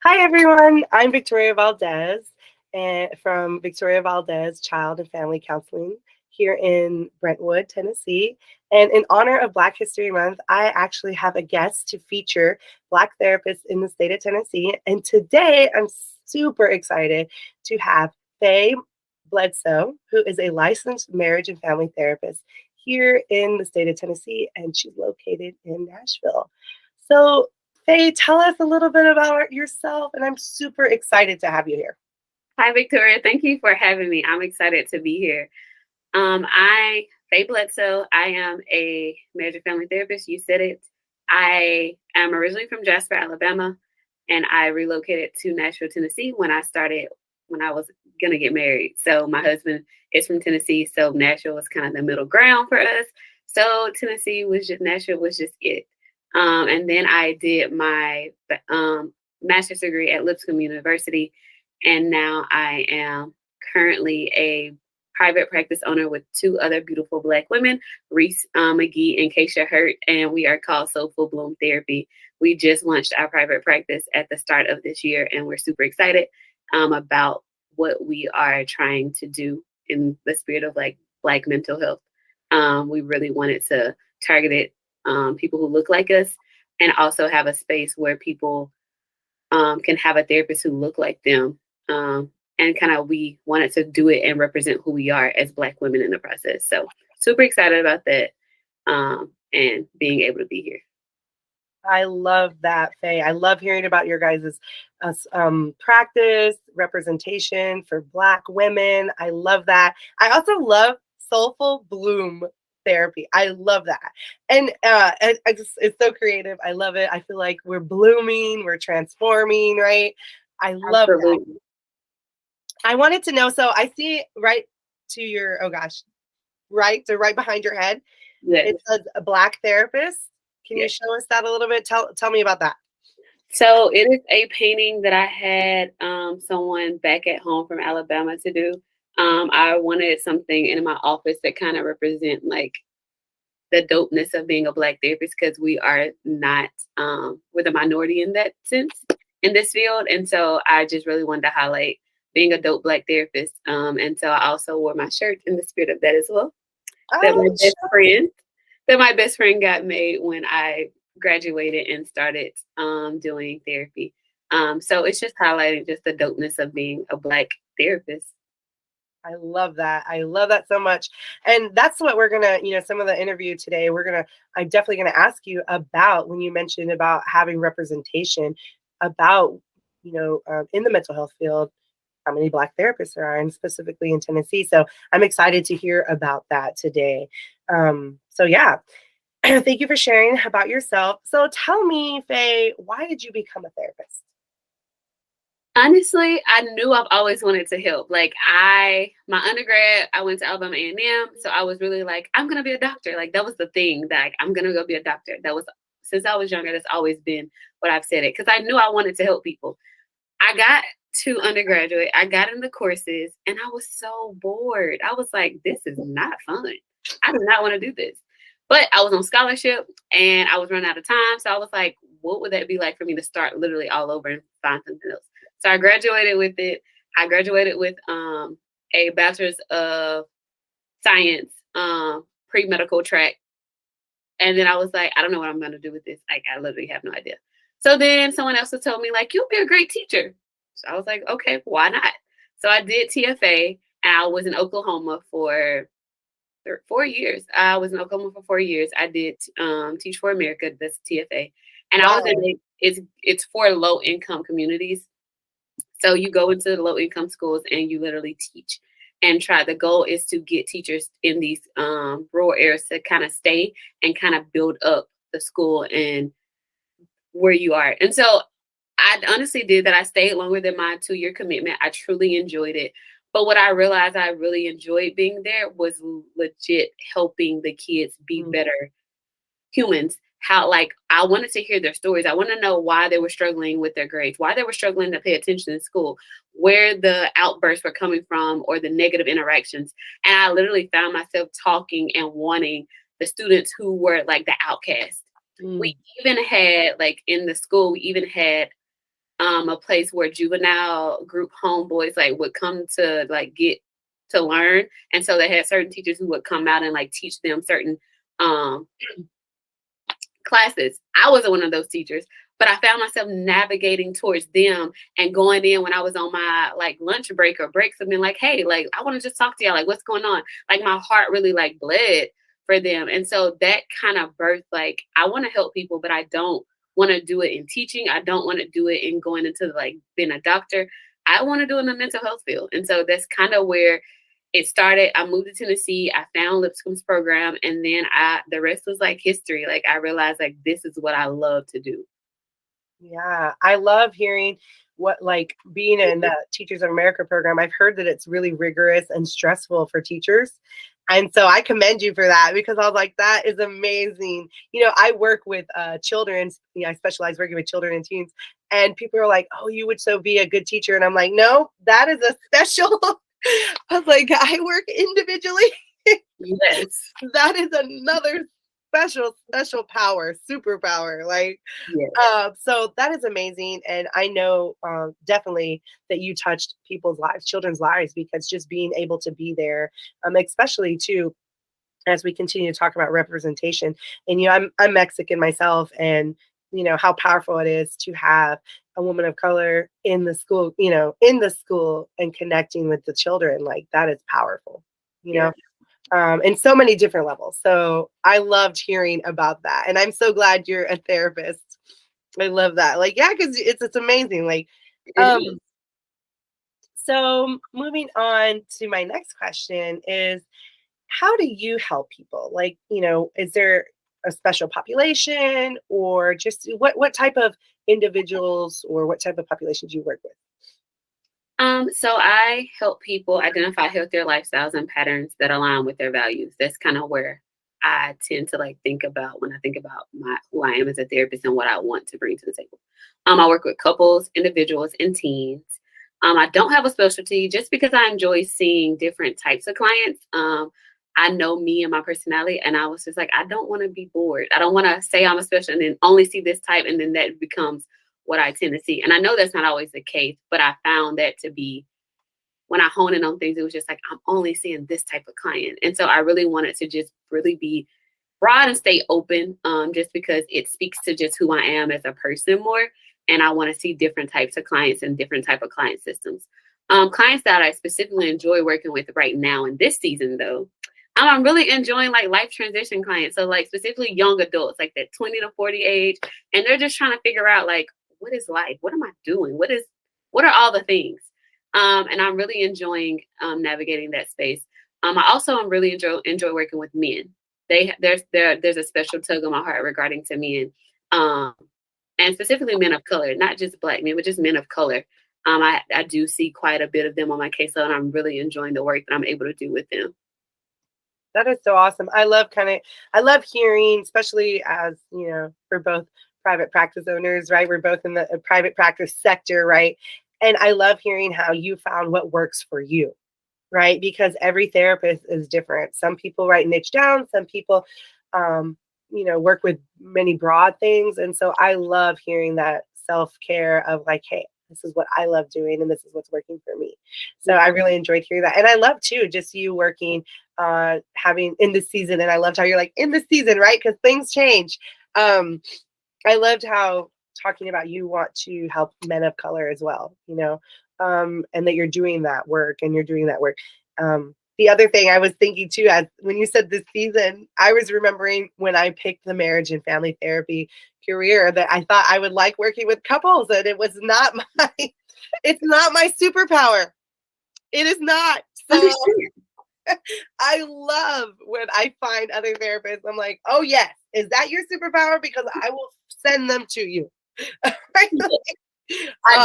Hi, everyone. I'm Victoria Valdez and from Victoria Valdez Child and Family Counseling here in Brentwood, Tennessee. And in honor of Black History Month, I actually have a guest to feature Black therapists in the state of Tennessee. And today I'm super excited to have Faye Bledsoe, who is a licensed marriage and family therapist here in the state of Tennessee, and she's located in Nashville. So Faye, tell us a little bit about yourself, and I'm super excited to have you here. Hi, Victoria. Thank you for having me. I'm excited to be here. Faye Bledsoe. I am a marriage and family therapist. You said it. I am originally from Jasper, Alabama, and I relocated to Nashville, Tennessee when I was gonna get married. So my husband is from Tennessee, so Nashville was kind of the middle ground for us. So Nashville was just it. And then I did my master's degree at Lipscomb University, and now I am currently a private practice owner with two other beautiful Black women, Reese McGee and Keisha Hurt, and we are called Soulful Bloom Therapy. We just launched our private practice at the start of this year, and we're super excited about what we are trying to do in the spirit of like Black mental health. We really wanted to target it people who look like us, and also have a space where people can have a therapist who look like them. And kind of we wanted to do it and represent who we are as Black women in the process. So super excited about that and being able to be here. I love that, Faye. I love hearing about your guys' practice, representation for Black women. I love that. I also love Soulful Bloom Therapy. I love that. And it's so creative. I love it. I feel like we're blooming, we're transforming, right? I love that. Absolutely. I wanted to know, so I see right to your, oh gosh, right behind your head, Yes. it says a Black therapist. Can you Yes. show us that a little bit? Tell me about that. So it is a painting that I had someone back at home from Alabama to do. I wanted something in my office that kind of represent like the dopeness of being a Black therapist, because we are not we're the minority in that sense in this field. And so I just really wanted to highlight being a dope Black therapist. And so I also wore my shirt in the spirit of that as well. That my Oh, best friend that my best friend got made when I graduated and started doing therapy. So it's just highlighting just the dopeness of being a Black therapist. I love that. I love that so much. And that's what we're going to, some of the interview today, I'm definitely going to ask you about when you mentioned about having representation about, in the mental health field, how many Black therapists there are, and specifically in Tennessee. So I'm excited to hear about that today. So yeah, thank you for sharing about yourself. So tell me, Faye, why did you become a therapist? Honestly, I knew I've always wanted to help. Like my undergrad, I went to Alabama A&M, so I was really like, I'm gonna be a doctor. Like that was the thing, that like, I'm gonna go be a doctor. That was since I was younger. That's always been what I've said it, because I knew I wanted to help people. I got to undergraduate, I got in the courses, and I was so bored. I was like, this is not fun. I do not want to do this. But I was on scholarship and I was running out of time. So I was like, what would that be like for me to start literally all over and find something else? So I graduated with it. I graduated with a bachelor's of science, pre-medical track. And then I was like, I don't know what I'm going to do with this. Like, I literally have no idea. So then someone else told me, like, you'll be a great teacher. So I was like, okay, why not? So I did TFA, and I was in Oklahoma for 4 years. I was in Oklahoma for 4 years. I did Teach for America, that's TFA. And Wow. I was in it's for low income communities. So you go into the low income schools and you literally teach and try. The goal is to get teachers in these rural areas to kind of stay and kind of build up the school and where you are. And so I honestly did that. I stayed longer than my 2-year commitment. I truly enjoyed it. But what I realized I really enjoyed being there was legit helping the kids be better humans. How, like, I wanted to hear their stories. I want to know why they were struggling with their grades, why they were struggling to pay attention in school, where the outbursts were coming from or the negative interactions. And I literally found myself talking and wanting the students who were like the outcasts. We even had, like, in the school, we even had a place where juvenile group homeboys like would come to like get to learn. And so they had certain teachers who would come out and like teach them certain um classes. I wasn't one of those teachers, but I found myself navigating towards them and going in when I was on my like lunch break or breaks and being like, hey, like I want to just talk to y'all. Like, what's going on? Like my heart really like bled for them. And so that kind of birthed like I want to help people, but I don't want to do it in teaching. I don't want to do it in going into like being a doctor. I want to do it in the mental health field. And so that's kind of where it started. I moved to Tennessee. I found Lipscomb's program, and then the rest was like history. Like I realized like this is what I love to do. Yeah, I love hearing what like being in the Teachers of America program. I've heard that it's really rigorous and stressful for teachers. And so I commend you for that because I was like, that is amazing. You know, I work with children. You know, I specialize working with children and teens. And people are like, oh, you would so be a good teacher. And I'm like, no, that is a special. I was like, I work individually. Yes. That is another special power, superpower. Like, Yes. so that is amazing. And I know definitely that you touched people's lives, children's lives, because just being able to be there, especially too, as we continue to talk about representation. And you know, I'm Mexican myself, and you know how powerful it is to have a woman of color in the school, you know, in the school and connecting with the children. Like that is powerful, you know. Yes. In so many different levels. So I loved hearing about that. And I'm so glad you're a therapist. I love that. Like, yeah, because it's amazing. Like, It is. so moving on to my next question is how do you help people? Like, you know, is there a special population or just what type of individuals or what type of populations do you work with? So I help people identify healthier lifestyles and patterns that align with their values. That's kind of where I tend to like think about when I think about my who I am as a therapist and what I want to bring to the table. I work with couples, individuals, and teens. I don't have a specialty just because I enjoy seeing different types of clients. I know me and my personality, and I was just like, I don't want to be bored. I don't want to say I'm a special and then only see this type, and then that becomes what I tend to see. And I know that's not always the case, but I found that to be when I hone in on things, it was just like, I'm only seeing this type of client. And so I really wanted to just really be broad and stay open just because it speaks to just who I am as a person more. And I want to see different types of clients and different type of client systems. Clients that I specifically enjoy working with right now in this season, though, I'm really enjoying like life transition clients. So like specifically young adults, like that 20 to 40 age, and they're just trying to figure out like, what is life? What am I doing? What are all the things? And I'm really enjoying navigating that space. I also am really enjoy working with men. There's a special tug on my heart regarding to men, um, and specifically men of color, not just Black men, but just men of color. I do see quite a bit of them on my caseload, and I'm really enjoying the work that I'm able to do with them. That is so awesome. I love hearing, especially as, you know, for both private practice owners, right? We're both in the private practice sector, right? And I love hearing how you found what works for you, right? Because every therapist is different. Some people write niche down, some people, you know, work with many broad things. And so I love hearing that self care of like, hey, this is what I love doing and this is what's working for me. So I really enjoyed hearing that. And I love too, just you working, having in this season. And I loved how you're like in this season, right? Because things change. I loved how talking about you want to help men of color as well, you know, and that you're doing that work and you're doing that work. The other thing I was thinking too, as when you said this season, I was remembering when I picked the marriage and family therapy career that I thought I would like working with couples, and it was not my, it's not my superpower. It is not. So I love when I find other therapists. I'm like, oh yes, is that your superpower? Because I will send them to you. I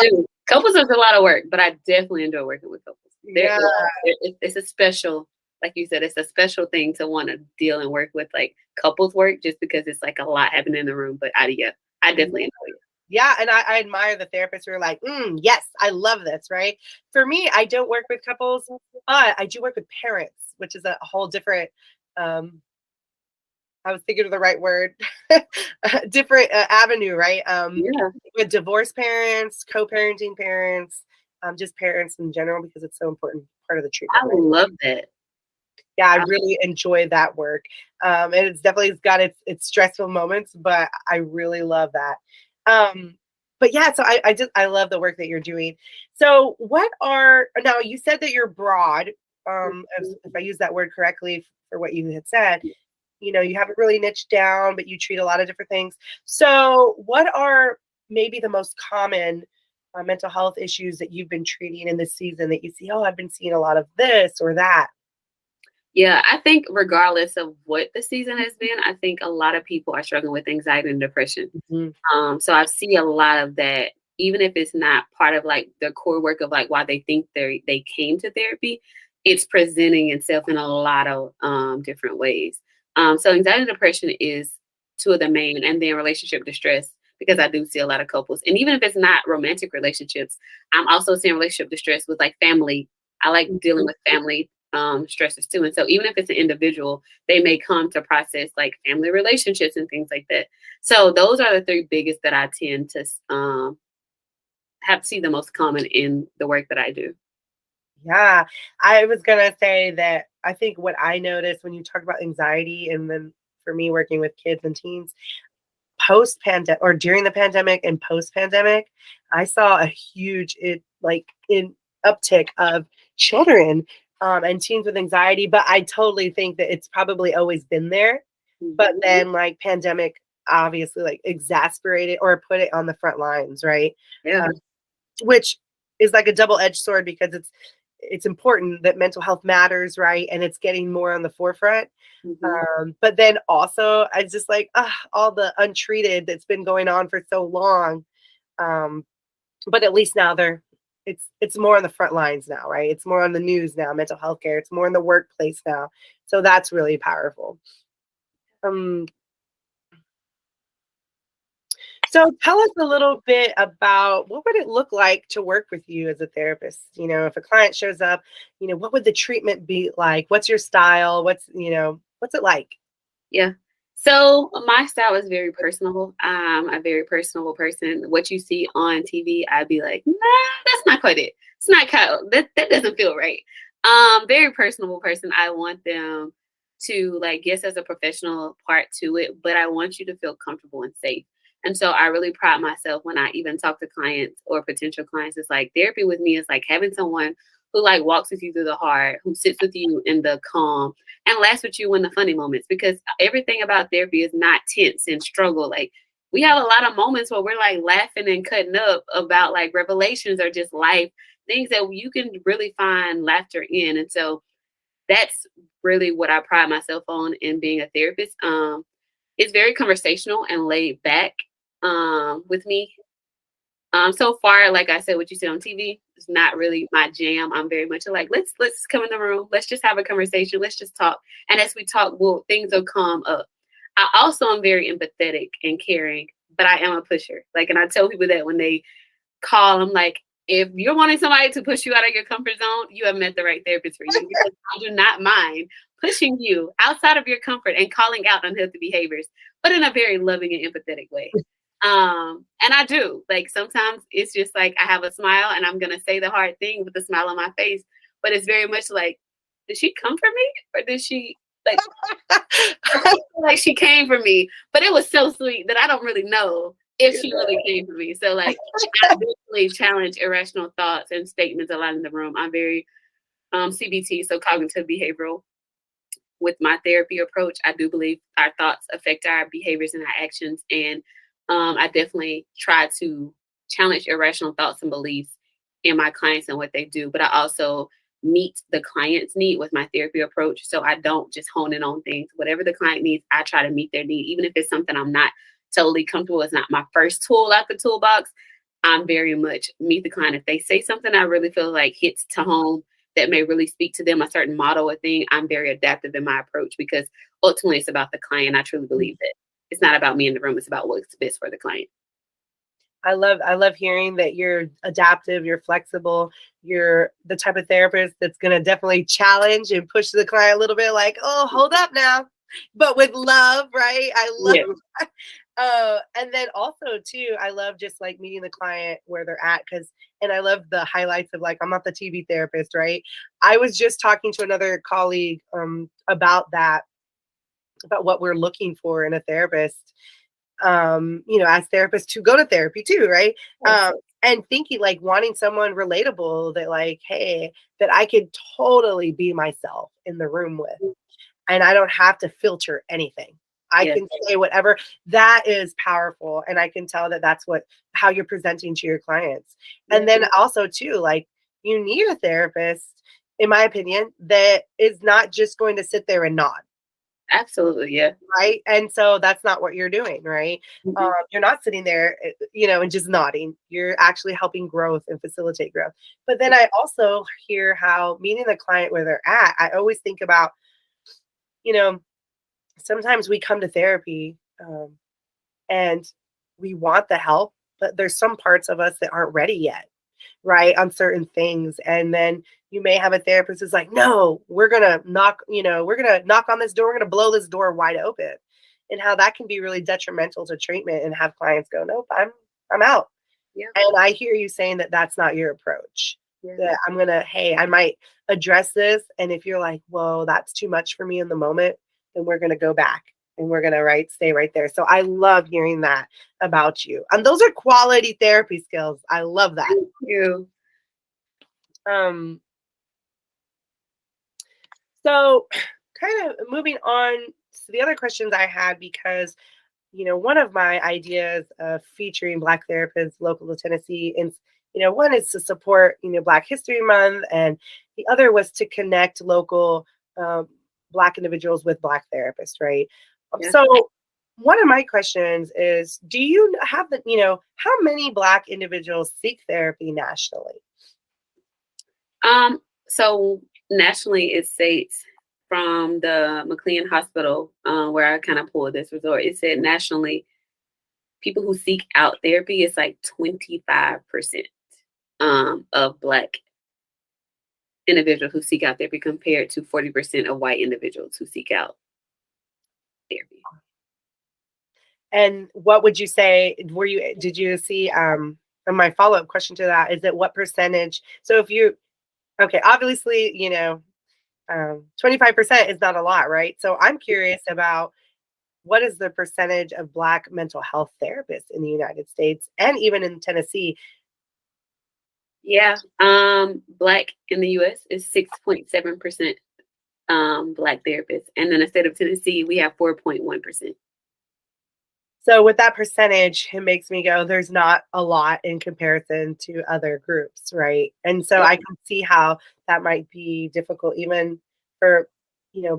do. Couples is a lot of work, but I definitely enjoy working with couples. Yeah. It's a special, like you said, it's a special thing to want to deal and work with like couples work just because it's like a lot happening in the room. But I definitely enjoy it. Yeah, and I admire the therapists who are like, yes, I love this, right? For me, I don't work with couples, but I do work with parents, which is a whole different I was thinking of the right word. Different avenue, right? Yeah, With divorced parents, co-parenting parents, just parents in general, because it's so important part of the treatment, I right? love that. Yeah, I I, really enjoy that work. And it's got its stressful moments, but I really love that. Um, but yeah, so I love the work that you're doing. So what are now you said that you're broad, if I use that word correctly for what you had said, you haven't really niched down, but you treat a lot of different things. So what are maybe the most common mental health issues that you've been treating in this season that you see, oh, I've been seeing a lot of this or that? yeah, I think regardless of what the season has been, I think a lot of people are struggling with anxiety and depression. Mhm. So I see a lot of that, even if it's not part of like the core work of like why they think they came to therapy, it's presenting itself in a lot of different ways. So anxiety and depression is two of the main, and then relationship distress because I do see a lot of couples, and even if it's not romantic relationships, I'm also seeing relationship distress with like family. I like dealing with family stresses too, and so even if it's an individual, they may come to process like family relationships and things like that. So those are the three biggest that I tend to have see the most common in the work that I do. Yeah, I was gonna say that I think what I noticed when you talk about anxiety, and then for me working with kids and teens, post pandemic or during the pandemic and post pandemic, I saw a huge in uptick of children and teens with anxiety. But I totally think that it's probably always been there. But Mhm. then like pandemic obviously like exasperated or put it on the front lines, right? Yeah. Um, which is like a double-edged sword because it's important that mental health matters, right? And it's getting more on the forefront. Hmm. But then also, I just like all the untreated that's been going on for so long. Um, but at least now it's more on the front lines now, right? It's more on the news now, mental health care. It's more in the workplace now. So that's really powerful. Um, So tell us a little bit about what would it look like to work with you as a therapist? If a client shows up, what would the treatment be like? What's your style? What's it like? Yeah. So my style is very personable. I'm a very personable person. What you see on TV, I'd be like, nah, that's not quite it. It's not kind of, that doesn't feel right. Very personable person. I want them to like, yes, as a professional part to it, but I want you to feel comfortable and safe. And so I really pride myself when I even talk to clients or potential clients. It's like therapy with me is like having someone who like walks with you through the hard, who sits with you in the calm, and laughs with you in the funny moments because everything about therapy is not tense and struggle. Like we have a lot of moments where we're like laughing and cutting up about like revelations or just life, things that you can really find laughter in. And so that's really what I pride myself on in being a therapist. It's very conversational and laid back with me. So far, like I said, what you said on TV is not really my jam. I'm very much like, let's come in the room. Let's just have a conversation. Let's just talk. And as we talk, things will come up. I also am very empathetic and caring, but I am a pusher. Like, and I tell people that when they call, I'm like, if you're wanting somebody to push you out of your comfort zone, you have met the right therapist for you because I do not mind pushing you outside of your comfort and calling out unhealthy behaviors, but in a very loving and empathetic way. And I do like sometimes it's just like I have a smile and I'm gonna say the hard thing with a smile on my face, but it's very much like, did she come for me or did she like like she came for me? But it was so sweet that I don't really know if she really came for me. So like I definitely challenge irrational thoughts and statements a lot in the room. I'm very CBT, so cognitive behavioral. With my therapy approach, I do believe our thoughts affect our behaviors and our actions. And I definitely try to challenge irrational thoughts and beliefs in my clients and what they do. But I also meet the client's need with my therapy approach. So I don't just hone in on things. Whatever the client needs, I try to meet their need. Even if it's something I'm not totally comfortable, it's not my first tool out the toolbox. I'm very much meet the client. If they say something I really feel like hits to home, that may really speak to them, a certain model or thing, I'm very adaptive in my approach because ultimately it's about the client. I truly believe that it's not about me in the room, it's about what's best for the client. I love hearing that you're adaptive, you're flexible, you're the type of therapist that's gonna definitely challenge and push the client a little bit like, oh, hold up now. but with love, right? I love Yeah. and then also too, I love just like meeting the client where they're at because and I love the highlights of like I'm not the TV therapist, right? I was just talking to another colleague about that, about what we're looking for in a therapist. As therapists who go to therapy too, right? Yes. And thinking like wanting someone relatable that like, hey, that I could totally be myself in the room with and I don't have to filter anything. I Yes. can say whatever. That is powerful, and I can tell that that's what how you're presenting to your clients. And Yes. then also too, like you need a therapist, in my opinion, that is not just going to sit there and nod, Absolutely. Yeah. right? And so that's not what you're doing, right? Mhm. You're not sitting there, and just nodding. You're actually helping growth and facilitate growth. But then I also hear how meeting the client where they're at. I always think about, you know, sometimes we come to therapy and we want the help, but there's some parts of us that aren't ready yet, right? On certain things. And then you may have a therapist who's like, no, we're gonna knock on this door, we're gonna blow this door wide open. And how that can be really detrimental to treatment and have clients go, nope, I'm out. Yeah. And I hear you saying that that's not your approach. Yeah. That hey, I might address this. And if you're like, whoa, that's too much for me in the moment, then we're going to go back and we're going to stay right there. So I love hearing that about you. And those are quality therapy skills. I love that. Thank you. Um, so kind of moving on to the other questions I had, because one of my ideas of featuring Black therapists local to Tennessee, and one is to support Black History Month, and the other was to connect local Black individuals with Black therapists, right? Yeah. So one of my questions is, do you have how many Black individuals seek therapy nationally? So nationally, it states from the McLean Hospital, where I kind of pulled this resort. It said nationally, people who seek out therapy is like 25% of Black individuals who seek out therapy compared to 40% of white individuals who seek out therapy. And what would you say, did you see, and my follow-up question to that is that what percentage, so if you, okay, obviously, 25% is not a lot, right? So I'm curious about what is the percentage of Black mental health therapists in the United States and even in Tennessee? Yeah. Black in the US is 6.7% Black therapists. And in the state of Tennessee, we have 4.1%. So with that percentage, it makes me go, there's not a lot in comparison to other groups, right? And so Yep. I can see how that might be difficult even for,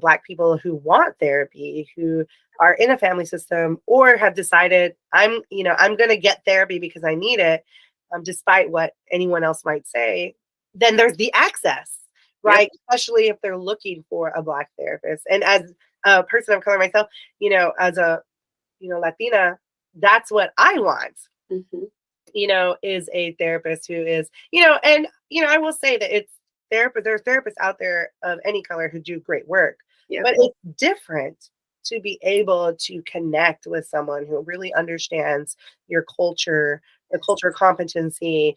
Black people who want therapy, who are in a family system or have decided I'm going to get therapy because I need it, despite what anyone else might say. Then there's the access, Yep. right? Especially if they're looking for a Black therapist. And as a person of color myself, as a Latina, that's what I want, Mm-hmm. is a therapist who is, and, I will say that there's therapists out there of any color who do great work, Yep. but it's different to be able to connect with someone who really understands your culture, the culture competency,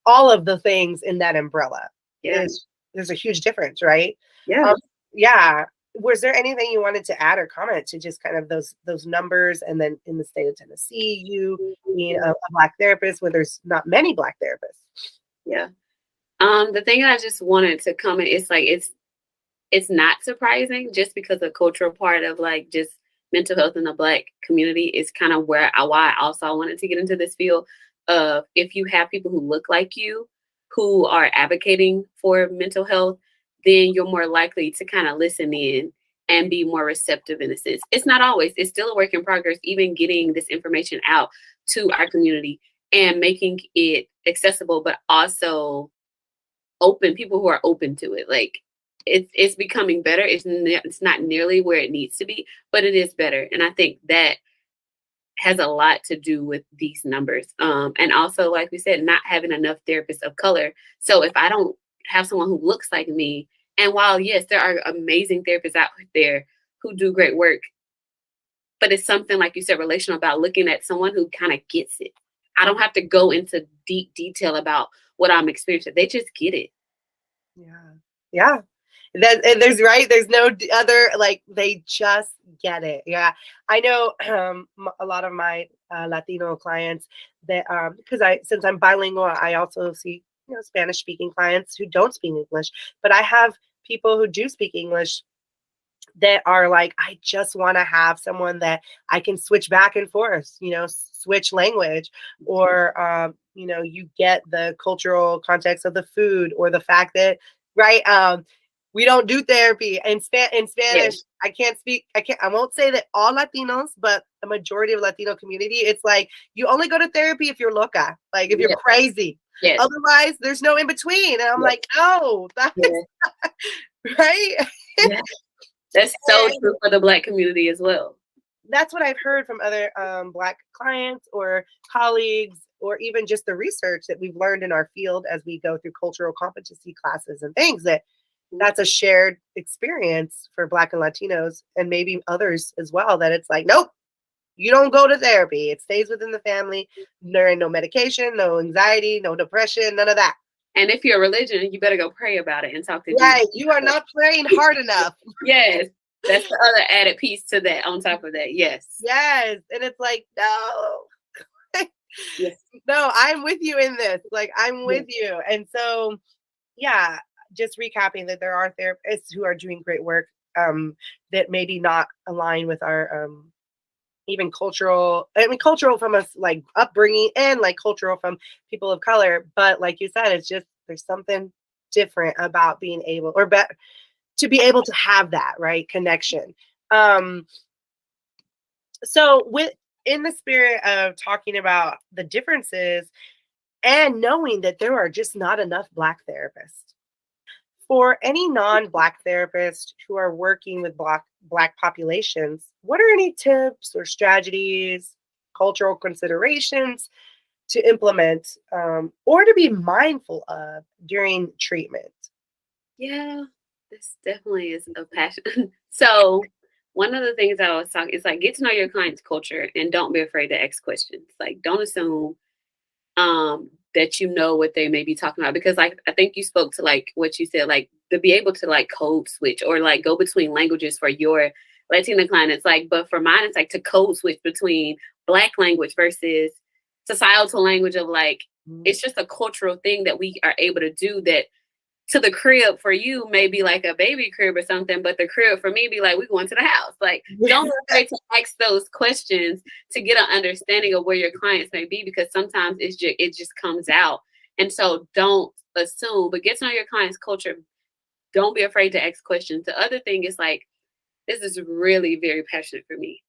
all of the things in that umbrella Yeah. there's a huge difference, right? Yeah. Um, yeah, was there anything you wanted to add or comment to just kind of those numbers, and then in the state of Tennessee, you being a Black therapist where there's not many Black therapists? Yeah. The thing I just wanted to comment is like it's not surprising just because the cultural part of like just mental health in the Black community is kind of why I also wanted to get into this field of if you have people who look like you who are advocating for mental health, then you're more likely to kind of listen in and be more receptive in a sense. It's not always, it's still a work in progress, even getting this information out to our community and making it accessible, but also people who are open to it. Like it's becoming better. It's not nearly where it needs to be, but it is better. And I think that has a lot to do with these numbers. And also, like we said, not having enough therapists of color. So if I don't have someone who looks like me, and while yes, there are amazing therapists out there who do great work, but it's something, like you said, relational, about looking at someone who kind of gets it. I don't have to go into deep detail about what I'm experiencing. They just get it. Yeah. Yeah. And there's no other, like, they just get it. Yeah. I know a lot of my Latino clients that, because since I'm bilingual, I also see, Spanish speaking clients who don't speak English, but I have people who do speak English that are like, I just want to have someone that I can switch back and forth, switch language, or, you get the cultural context of the food, or the fact that, right, we don't do therapy in Spanish. Yes. I won't say that all Latinos, but the majority of Latino community, it's like, you only go to therapy if you're loca, like if you're crazy. Yes. Otherwise, there's no in between. And I'm like, oh, that's right. Yeah. That's so true for the Black community as well. That's what I've heard from other Black clients or colleagues, or even just the research that we've learned in our field as we go through cultural competency classes and things, that's a shared experience for Black and Latinos, and maybe others as well, that it's like, nope, you don't go to therapy. It stays within the family. There ain't no medication, no anxiety, no depression, none of that. And if you're a religion, you better go pray about it and talk to Jesus. Right. You are not praying hard enough. Yes. That's the other added piece to that, on top of that. Yes. Yes. And it's like, no. Yes. No, I'm with you in this. Like, I'm with you. And so, yeah, just recapping that there are therapists who are doing great work that maybe not align with our even cultural from us, like, upbringing, and like cultural from people of color. But like you said, it's just, there's something different about being able, or to be able to have that right connection. So in the spirit of talking about the differences and knowing that there are just not enough Black therapists, for any non-Black therapists who are working with Black populations, what are any tips or strategies, cultural considerations to implement or to be mindful of during treatment? Yeah, this definitely is a passion. So one of the things I was talking is, like, get to know your client's culture and don't be afraid to ask questions. Like, don't assume that you know what they may be talking about, because, like, I think you spoke to, like, what you said, like, to be able to, like, code switch or, like, go between languages for your Latina client. It's like, but for mine, it's like to code switch between Black language versus societal language of, like, it's just a cultural thing that we are able to do, that to the crib for you may be like a baby crib or something, but the crib for me be like, we going to the house. Like, don't be afraid to ask those questions to get an understanding of where your clients may be, because sometimes it just comes out. And so don't assume, but get to know your client's culture. Don't be afraid to ask questions. The other thing is, like, this is really very passionate for me.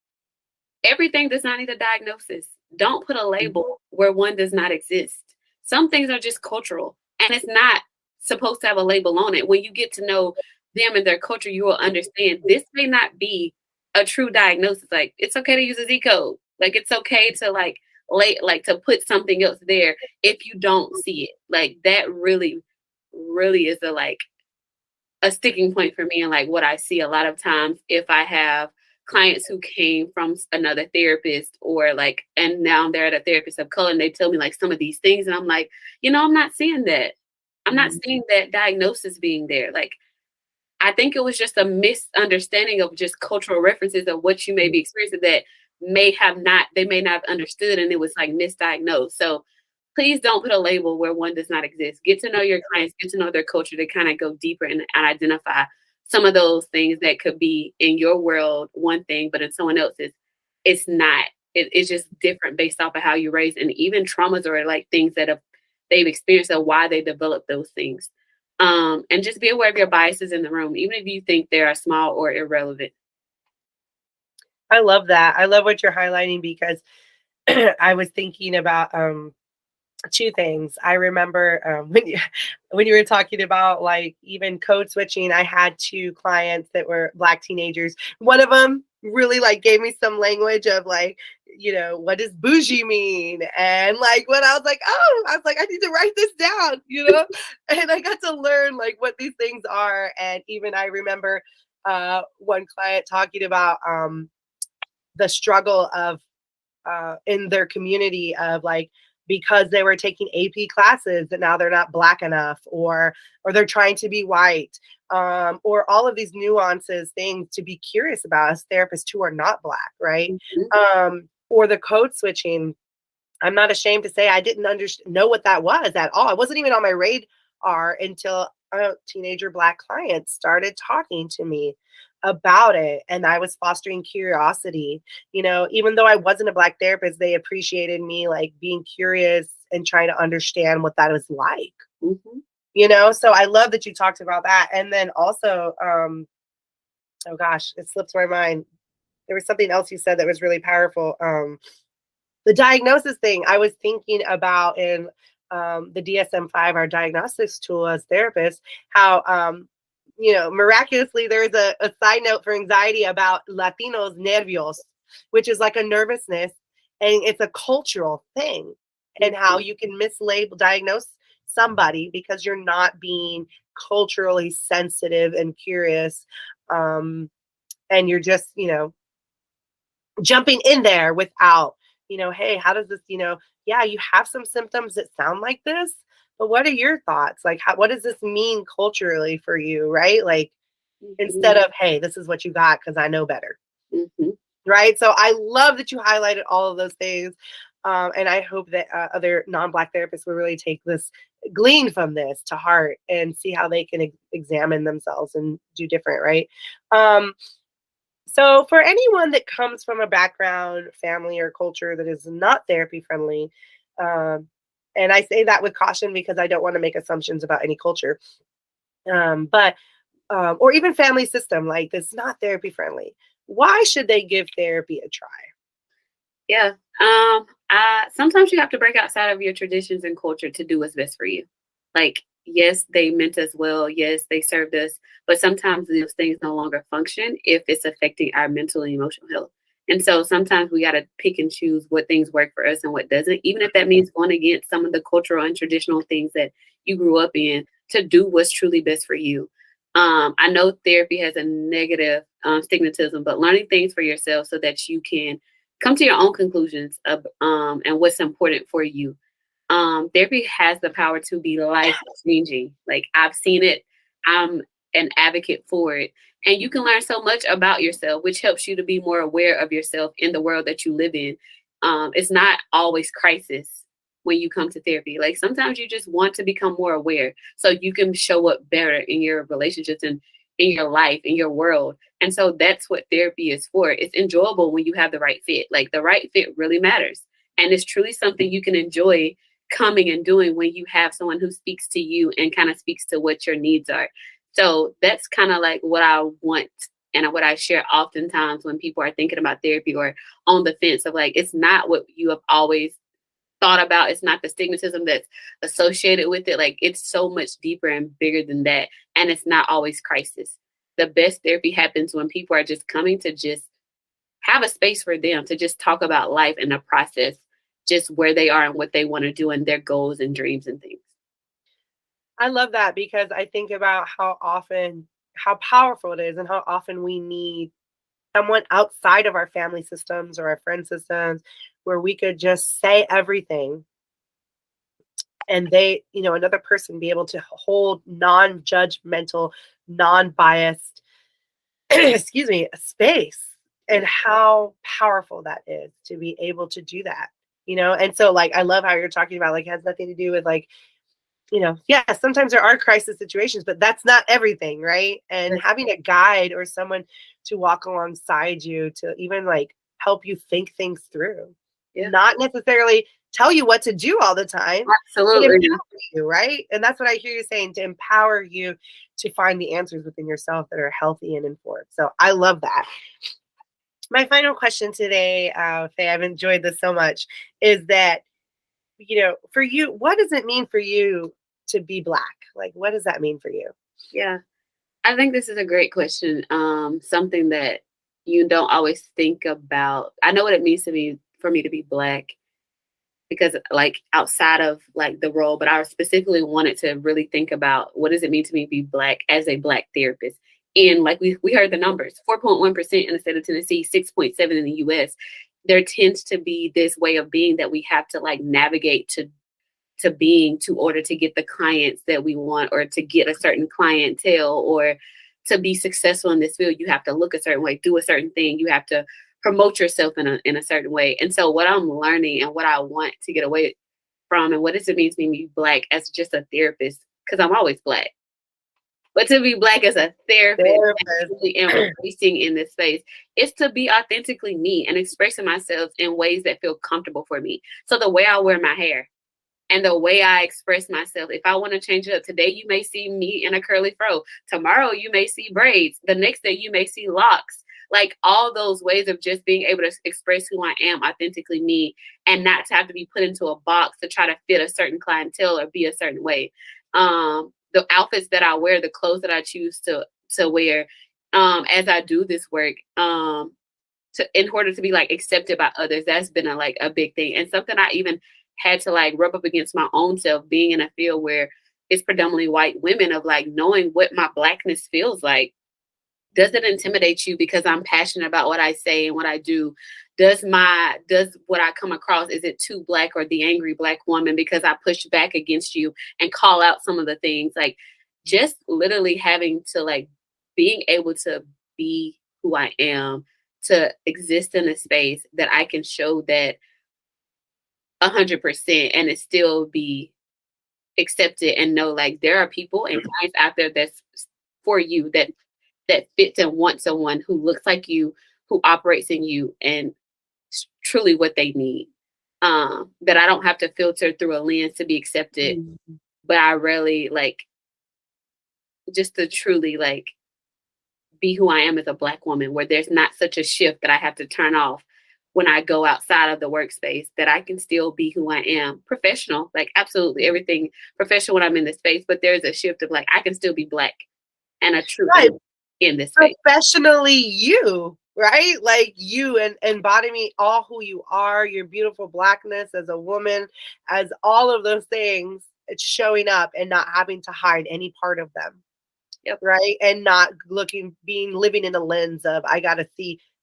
Everything does not need a diagnosis. Don't put a label where one does not exist. Some things are just cultural, and it's not supposed to have a label on it. When you get to know them and their culture, you will understand this may not be a true diagnosis. Like, it's okay to use a Z code. Like, it's okay to to put something else there if you don't see it. Like, that really, really is a sticking point for me. And, like, what I see a lot of times, if I have clients who came from another therapist, or like, and now they're at a therapist of color, and they tell me, like, some of these things, and I'm like, I'm not seeing that. I'm not seeing that diagnosis being there. Like, I think it was just a misunderstanding of just cultural references of what you may be experiencing that they may not have understood, and it was like misdiagnosed. So please don't put a label where one does not exist. Get to know your clients, get to know their culture, to kind of go deeper and identify some of those things that could be in your world one thing, but in someone else's, it's not. It's just different based off of how you're raised, and even traumas, or like things that they've experienced, or why they develop those things. And just be aware of your biases in the room, even if you think they are small or irrelevant. I love that. I love what you're highlighting, because I was thinking about two things. I remember when you were talking about, like, even code switching. I had two clients that were Black teenagers. One of them really, like, gave me some language of, like, what does bougie mean? And, like, when I was like, I need to write this down, and I got to learn, like, what these things are. And even I remember one client talking about the struggle of in their community of like, because they were taking AP classes that now they're not Black enough, or they're trying to be white, or all of these nuances, things to be curious about as therapists who are not Black, right? Or the code switching. I'm not ashamed to say I didn't know what that was at all. It wasn't even on my radar until a teenager Black client started talking to me about it. And I was fostering curiosity. Even though I wasn't a Black therapist, they appreciated me like being curious and trying to understand what that was like. So I love that you talked about that. And then also, oh gosh, it slips my mind. There was something else you said that was really powerful. The diagnosis thing I was thinking about in the DSM-5, our diagnostics tool as therapists, how, miraculously there's a side note for anxiety about Latinos nervios, which is like a nervousness, and it's a cultural thing, and how you can diagnose somebody because you're not being culturally sensitive and curious, and you're just, jumping in there without, hey, how does this, yeah, you have some symptoms that sound like this, but what are your thoughts? Like, what does this mean culturally for you, right? Like, instead of, hey, this is what you got because I know better. Right? So I love that you highlighted all of those things. And I hope that other non-Black therapists will really take this, glean from this to heart and see how they can examine themselves and do different, right? So for anyone that comes from a background, family, or culture that is not therapy friendly, and I say that with caution because I don't want to make assumptions about any culture, but or even family system like that's not therapy friendly, why should they give therapy a try? Yeah. Sometimes you have to break outside of your traditions and culture to do what's best for you. Like, yes, they meant us well. Yes, they served us. But sometimes those things no longer function if it's affecting our mental and emotional health. And so sometimes we got to pick and choose what things work for us and what doesn't, even if that means going against some of the cultural and traditional things that you grew up in, to do what's truly best for you. I know therapy has a negative stigmatism, but learning things for yourself so that you can come to your own conclusions of and what's important for you. Therapy has the power to be life changing. Like, I've seen it. I'm an advocate for it. And you can learn so much about yourself, which helps you to be more aware of yourself in the world that you live in. It's not always crisis when you come to therapy. Like, sometimes you just want to become more aware so you can show up better in your relationships and in your life, in your world. And so that's what therapy is for. It's enjoyable when you have the right fit. Like, the right fit really matters. And it's truly something you can enjoy coming and doing when you have someone who speaks to you and kind of speaks to what your needs are. So that's kind of like what I want and what I share oftentimes when people are thinking about therapy or on the fence of like, it's not what you have always thought about. It's not the stigmatism that's associated with it. Like, it's so much deeper and bigger than that. And it's not always crisis. The best therapy happens when people are just coming to just have a space for them to just talk about life and the process, just where they are and what they want to do and their goals and dreams and things. I love that because I think about how powerful it is and how often we need someone outside of our family systems or our friend systems where we could just say everything and they, another person be able to hold non-judgmental, non-biased, excuse me, space, and how powerful that is to be able to do that, And so like, I love how you're talking about, like, it has nothing to do with like, yeah, sometimes there are crisis situations, but that's not everything, right? And having a guide or someone to walk alongside you to even like help you think things through, not necessarily tell you what to do all the time, Absolutely, but empower you, right? And that's what I hear you saying, to empower you to find the answers within yourself that are healthy and informed. So I love that. My final question today, Faye, I've enjoyed this so much, is that, for you, what does it mean for you to be Black? Like, what does that mean for you? Yeah, I think this is a great question. Something that you don't always think about. I know what it means to me for me to be Black because, like, outside of like the role, but I specifically wanted to really think about what does it mean to me to be Black as a Black therapist And like we heard the numbers, 4.1% in the state of Tennessee, 6.7 in the US. There tends to be this way of being that we have to like navigate to being to order to get the clients that we want, or to get a certain clientele, or to be successful in this field. You have to look a certain way, do a certain thing. You have to promote yourself in a certain way. And so what I'm learning and what I want to get away from, and what does it mean to be Black as just a therapist, because I'm always Black, but to be Black as a therapist and truly embracing in this space is to be authentically me and expressing myself in ways that feel comfortable for me. So the way I wear my hair and the way I express myself, if I want to change it up, today you may see me in a curly fro. Tomorrow you may see braids. The next day you may see locks. Like all those ways of just being able to express who I am, authentically me, and not to have to be put into a box to try to fit a certain clientele or be a certain way. The outfits that I wear, the clothes that I choose to wear, as I do this work, in order to be like accepted by others, that's been a big thing, and something I even had to like rub up against my own self, being in a field where it's predominantly white women, of like knowing what my Blackness feels like. Does it intimidate you because I'm passionate about what I say and what I do? Does what I come across, is it too Black, or the angry Black woman because I push back against you and call out some of the things? Like just literally having to like being able to be who I am, to exist in a space that I can show that 100% and it still be accepted, and know like there are people and clients out there that's for you, that fits and wants someone who looks like you, who operates in you, and truly what they need. That I don't have to filter through a lens to be accepted, but I really like just to truly like be who I am as a Black woman, where there's not such a shift that I have to turn off when I go outside of the workspace, that I can still be who I am. Professional, like absolutely everything professional when I'm in the space, but there's a shift of like, I can still be Black and a true in this space. Professionally you, right? Like you, and embodying all who you are, your beautiful Blackness as a woman, as all of those things, it's showing up and not having to hide any part of them. Yep. Right. And not living in a lens of, I got to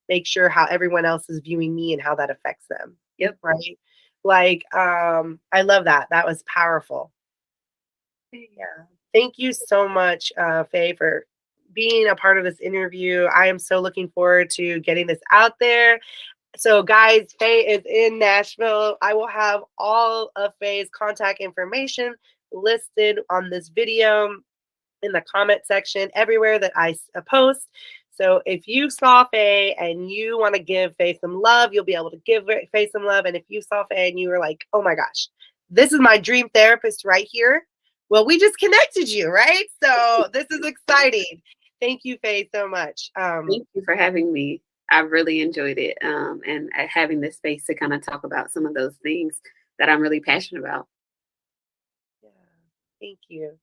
make sure how everyone else is viewing me and how that affects them. Yep. Right. Like, I love that. That was powerful. Yeah. Thank you so much, Faye, for being a part of this interview. I am so looking forward to getting this out there. So guys, Faye is in Nashville. I will have all of Faye's contact information listed on this video, in the comment section, everywhere that I post. So if you saw Faye and you want to give Faye some love, you'll be able to give Faye some love. And if you saw Faye and you were like, oh my gosh, this is my dream therapist right here, well, we just connected you, right? So this is exciting. Thank you, Faye, so much. Thank you for having me. I really enjoyed it, and having this space to kind of talk about some of those things that I'm really passionate about. Yeah, thank you.